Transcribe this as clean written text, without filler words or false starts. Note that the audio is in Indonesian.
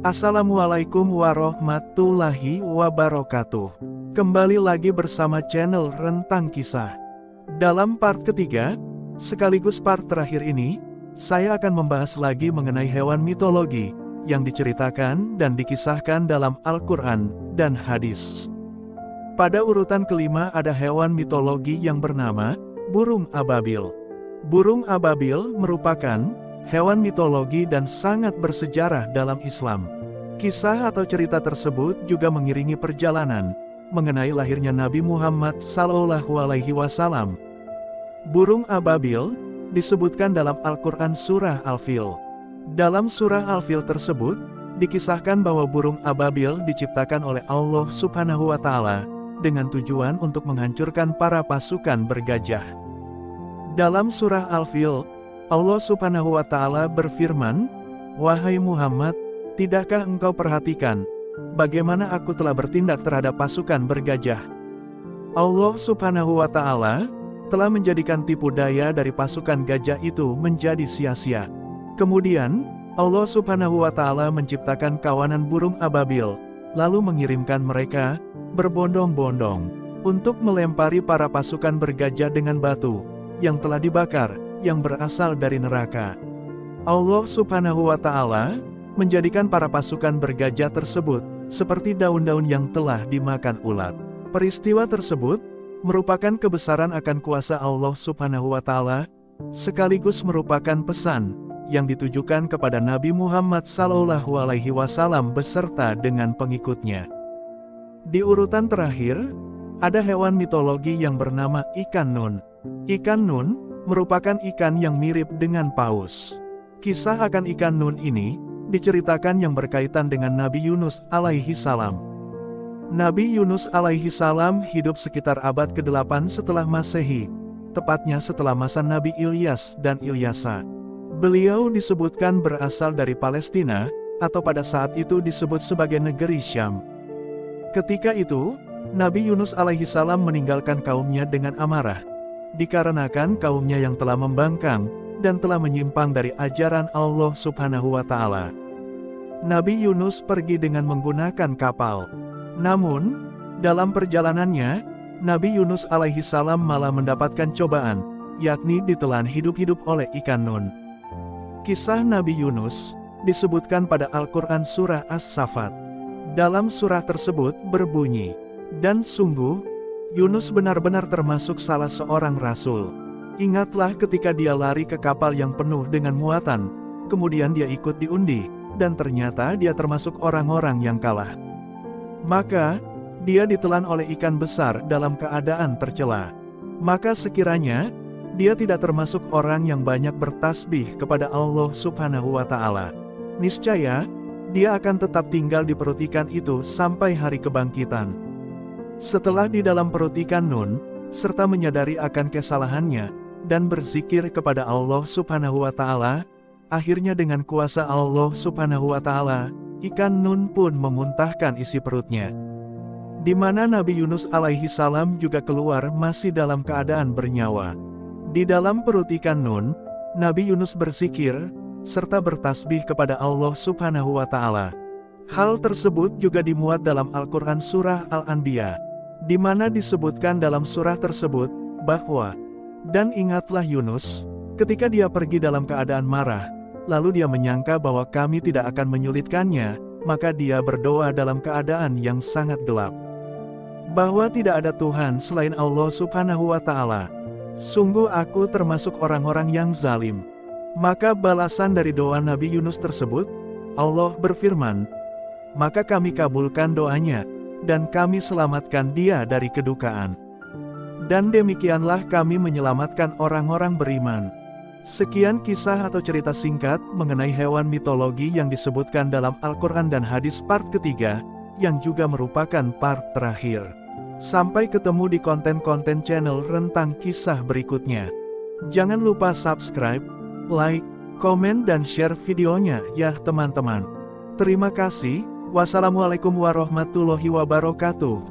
Assalamualaikum warahmatullahi wabarakatuh. Kembali lagi bersama channel Rentang Kisah. Dalam part ketiga, sekaligus part terakhir ini, saya akan membahas lagi mengenai hewan mitologi yang diceritakan dan dikisahkan dalam Al-Quran dan hadis. Pada urutan kelima ada hewan mitologi yang bernama burung ababil. Burung ababil merupakan hewan mitologi dan sangat bersejarah dalam Islam. Kisah atau cerita tersebut juga mengiringi perjalanan mengenai lahirnya Nabi Muhammad SAW. Burung ababil disebutkan dalam Al-Quran Surah Al-Fil. Dalam Surah Al-Fil tersebut, dikisahkan bahwa burung ababil diciptakan oleh Allah Subhanahu wa Ta'ala dengan tujuan untuk menghancurkan para pasukan bergajah. Dalam Surah Al-Fil, Allah Subhanahu wa Ta'ala berfirman, "Wahai Muhammad, tidakkah engkau perhatikan bagaimana aku telah bertindak terhadap pasukan bergajah?" Allah Subhanahu wa Ta'ala telah menjadikan tipu daya dari pasukan gajah itu menjadi sia-sia. Kemudian, Allah Subhanahu wa Ta'ala menciptakan kawanan burung ababil, lalu mengirimkan mereka berbondong-bondong untuk melempari para pasukan bergajah dengan batu yang telah dibakar, yang berasal dari neraka. Allah Subhanahu wa Ta'ala menjadikan para pasukan bergajah tersebut seperti daun-daun yang telah dimakan ulat. Peristiwa tersebut merupakan kebesaran akan kuasa Allah Subhanahu wa Ta'ala, sekaligus merupakan pesan yang ditujukan kepada Nabi Muhammad SAW beserta dengan pengikutnya. Di urutan terakhir, ada hewan mitologi yang bernama ikan nun. Ikan nun merupakan ikan yang mirip dengan paus. Kisah akan ikan nun ini diceritakan yang berkaitan dengan Nabi Yunus alaihi salam. Nabi Yunus alaihi salam hidup sekitar abad ke-8 setelah Masehi, tepatnya setelah masa Nabi Ilyas dan Ilyasa. Beliau disebutkan berasal dari Palestina, atau pada saat itu disebut sebagai negeri Syam. Ketika itu, Nabi Yunus alaihi salam meninggalkan kaumnya dengan amarah, dikarenakan kaumnya yang telah membangkang dan telah menyimpang dari ajaran Allah Subhanahu wa Ta'ala. Nabi Yunus pergi dengan menggunakan kapal. Namun, dalam perjalanannya, Nabi Yunus alaihi salam malah mendapatkan cobaan, yakni ditelan hidup-hidup oleh ikan nun. Kisah Nabi Yunus disebutkan pada Al-Quran Surah As-Saffat. Dalam surah tersebut berbunyi, "Dan sungguh, Yunus benar-benar termasuk salah seorang rasul. Ingatlah ketika dia lari ke kapal yang penuh dengan muatan, kemudian dia ikut diundi, dan ternyata dia termasuk orang-orang yang kalah. Maka, dia ditelan oleh ikan besar dalam keadaan tercela. Maka sekiranya, dia tidak termasuk orang yang banyak bertasbih kepada Allah Subhanahu wa Ta'ala, niscaya, dia akan tetap tinggal di perut ikan itu sampai hari kebangkitan." Setelah di dalam perut ikan nun, serta menyadari akan kesalahannya, dan berzikir kepada Allah Subhanahu wa Ta'ala, akhirnya dengan kuasa Allah Subhanahu wa Ta'ala, ikan nun pun memuntahkan isi perutnya. Di mana Nabi Yunus alaihi salam juga keluar masih dalam keadaan bernyawa. Di dalam perut ikan nun, Nabi Yunus berzikir, serta bertasbih kepada Allah Subhanahu wa Ta'ala. Hal tersebut juga dimuat dalam Al-Quran Surah Al-Anbiya, di mana disebutkan dalam surah tersebut, bahwa, "Dan ingatlah Yunus, ketika dia pergi dalam keadaan marah, lalu dia menyangka bahwa kami tidak akan menyulitkannya, maka dia berdoa dalam keadaan yang sangat gelap, bahwa tidak ada Tuhan selain Allah Subhanahu wa Ta'ala. Sungguh aku termasuk orang-orang yang zalim." Maka balasan dari doa Nabi Yunus tersebut, Allah berfirman, "Maka kami kabulkan doanya, dan kami selamatkan dia dari kedukaan. Dan demikianlah kami menyelamatkan orang-orang beriman." Sekian kisah atau cerita singkat mengenai hewan mitologi yang disebutkan dalam Al-Quran dan hadis part ketiga, yang juga merupakan part terakhir. Sampai ketemu di konten-konten channel Rentang Kisah berikutnya. Jangan lupa subscribe, like, komen dan share videonya ya teman-teman. Terima kasih. Wassalamualaikum warahmatullahi wabarakatuh.